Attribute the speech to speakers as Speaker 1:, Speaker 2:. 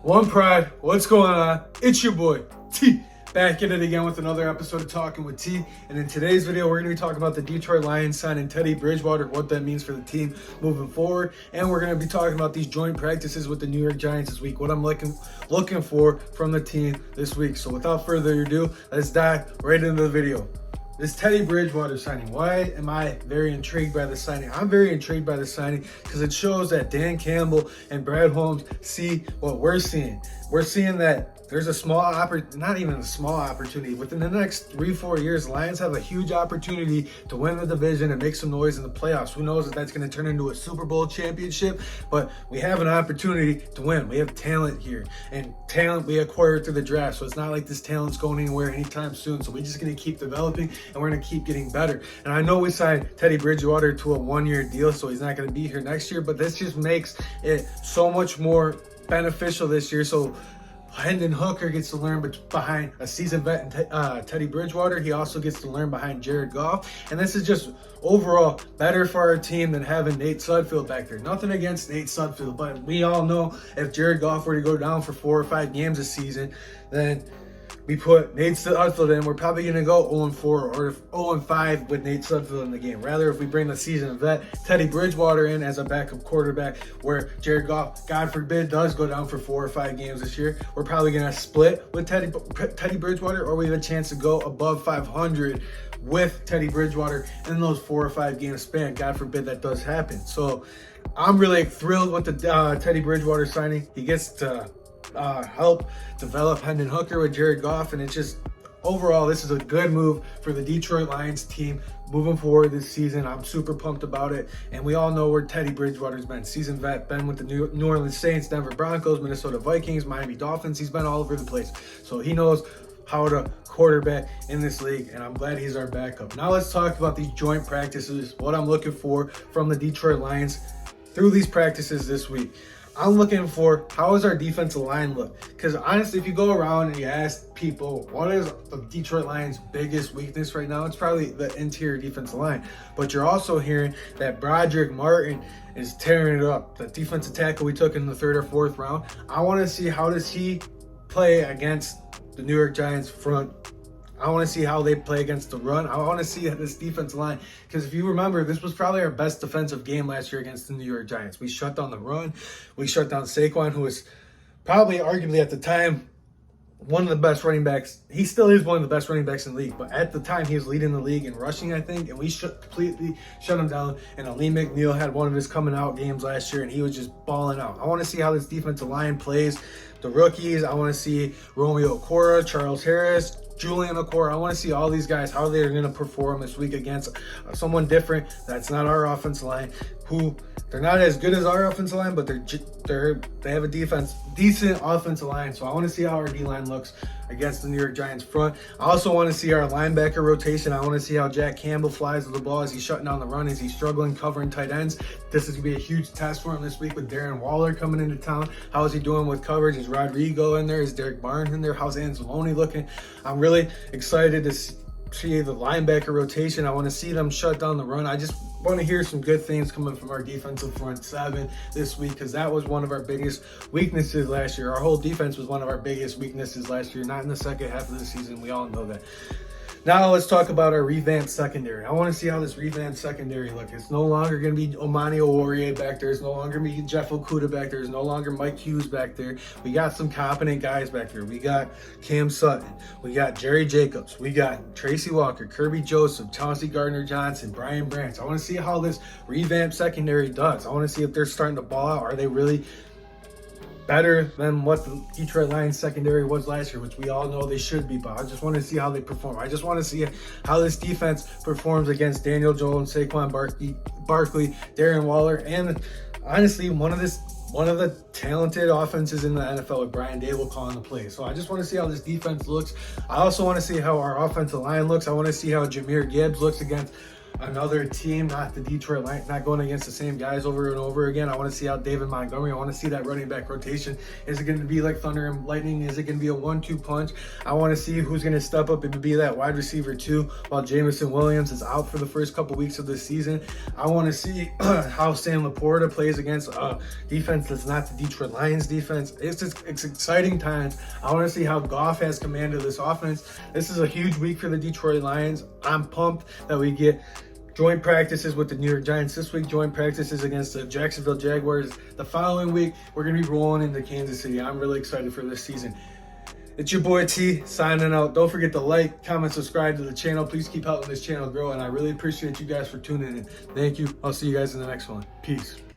Speaker 1: One Pride, what's going on? It's your boy, T. Back in it again with another episode of Talking with T. And in today's video, we're going to be talking about the Detroit Lions signing Teddy Bridgewater, what that means for the team moving forward. And we're going to be talking about these joint practices with the New York Giants this week, what I'm looking for from the team this week. So without further ado, let's dive right into the video. This Teddy Bridgewater signing, why am I very intrigued by the signing? I'm very intrigued by the signing because it shows that Dan Campbell and Brad Holmes see what we're seeing. We're seeing that there's a small not even a small opportunity. Within the next 3-4 years, the Lions have a huge opportunity to win the division and make some noise in the playoffs. Who knows if that's going to turn into a Super Bowl championship, but we have an opportunity to win. We have talent here, and talent we acquired through the draft. So it's not like this talent's going anywhere anytime soon. So we're just going to keep developing and we're going to keep getting better. And I know we signed Teddy Bridgewater to a 1-year deal, so he's not going to be here next year, but this just makes it so much more beneficial this year. So Hendon Hooker gets to learn behind a seasoned vet Teddy Bridgewater. He also gets to learn behind Jared Goff. And this is just overall better for our team than having Nate Sudfeld back there. Nothing against Nate Sudfeld, but we all know if Jared Goff were to go down for 4 or 5 games this season, then we put Nate Sudfeld in, we're probably going to go 0-4 or 0-5 with Nate Sudfeld in the game. Rather, if we bring the seasoned vet Teddy Bridgewater in as a backup quarterback, where Jared Goff, God forbid, does go down for 4 or 5 games this year, we're probably going to split with Teddy Bridgewater, or we have a chance to go above 500 with Teddy Bridgewater in those 4 or 5 game span. God forbid that does happen. So I'm really thrilled with the Teddy Bridgewater signing. He gets to help develop Hendon Hooker with Jared Goff, and it's just overall this is a good move for the Detroit Lions team moving forward this season. I'm super pumped about it, and we all know where Teddy Bridgewater's been. Seasoned vet, been with the New Orleans Saints, Denver Broncos, Minnesota Vikings, Miami Dolphins. He's been all over the place, so he knows how to quarterback in this league, and I'm glad he's our backup. Now let's talk about these joint practices, what I'm looking for from the Detroit Lions through these practices this week. I'm looking for, how does our defensive line look? Because honestly, if you go around and you ask people, what is the Detroit Lions' biggest weakness right now? It's probably the interior defensive line. But you're also hearing that Broderick Martin is tearing it up. The defensive tackle we took in the 3rd or 4th round. I want to see, how does he play against the New York Giants front? I want to see how they play against the run. I want to see this defensive line, because if you remember, this was probably our best defensive game last year against the New York Giants. We shut down the run. We shut down Saquon, who was probably arguably at the time one of the best running backs. He still is one of the best running backs in the league, but at the time he was leading the league in rushing, I think, and we completely shut him down. And Ali McNeil had one of his coming out games last year, and he was just balling out. I want to see how this defensive line plays the rookies. I want to see Romeo Okora, Charles Harris, Julian Okora. I want to see all these guys, how they're going to perform this week against someone different that's not our offensive line, who they're not as good as our offensive line, but they have a decent offensive line. So I want to see how our D-line looks against the New York Giants front. I also want to see our linebacker rotation. I want to see how Jack Campbell flies with the ball. Is he shutting down the run? Is he struggling covering tight ends? This is going to be a huge test for him this week with Darren Waller coming into town. How is he doing with coverage? Is Rodrigo in there? Is Derek Barnes in there? How's Anzalone looking? I'm really excited to see the linebacker rotation. I want to see them shut down the run. I just want to hear some good things coming from our defensive front 7 this week, because that was one of our biggest weaknesses last year. Our whole defense was one of our biggest weaknesses last year, not in the second half of the season. We all know that. Now let's talk about our revamped secondary. I want to see how this revamped secondary looks. It's no longer going to be Omani Oruwariye back there. It's no longer going to be Jeff Okudah back there. It's no longer Mike Hughes back there. We got some competent guys back there. We got Cam Sutton. We got Jerry Jacobs. We got Tracy Walker, Kirby Joseph, Chauncey Gardner-Johnson, Brian Branch. I want to see how this revamped secondary does. I want to see if they're starting to ball out. Are they really better than what the Detroit Lions secondary was last year, which we all know they should be, but I just want to see how they perform. I just want to see how this defense performs against Daniel Jones, Saquon Barkley, Darren Waller, and honestly, one of the talented offenses in the NFL with Brian Dable calling the play. So I just want to see how this defense looks. I also want to see how our offensive line looks. I want to see how Jahmyr Gibbs looks against another team, not the Detroit Lions, not going against the same guys over and over again. I want to see how David Montgomery, I want to see that running back rotation. Is it going to be like thunder and lightning? Is it going to be a 1-2 punch? I want to see who's going to step up and be that wide receiver too, while Jameson Williams is out for the first couple weeks of this season. I want to see how Sam Laporta plays against a defense that's not the Detroit Lions defense. It's exciting times. I want to see how Goff has command of this offense. This is a huge week for the Detroit Lions. I'm pumped that we get joint practices with the New York Giants this week, joint practices against the Jacksonville Jaguars. The following week, we're going to be rolling into Kansas City. I'm really excited for this season. It's your boy T signing out. Don't forget to like, comment, subscribe to the channel. Please keep helping this channel grow, and I really appreciate you guys for tuning in. Thank you. I'll see you guys in the next one. Peace.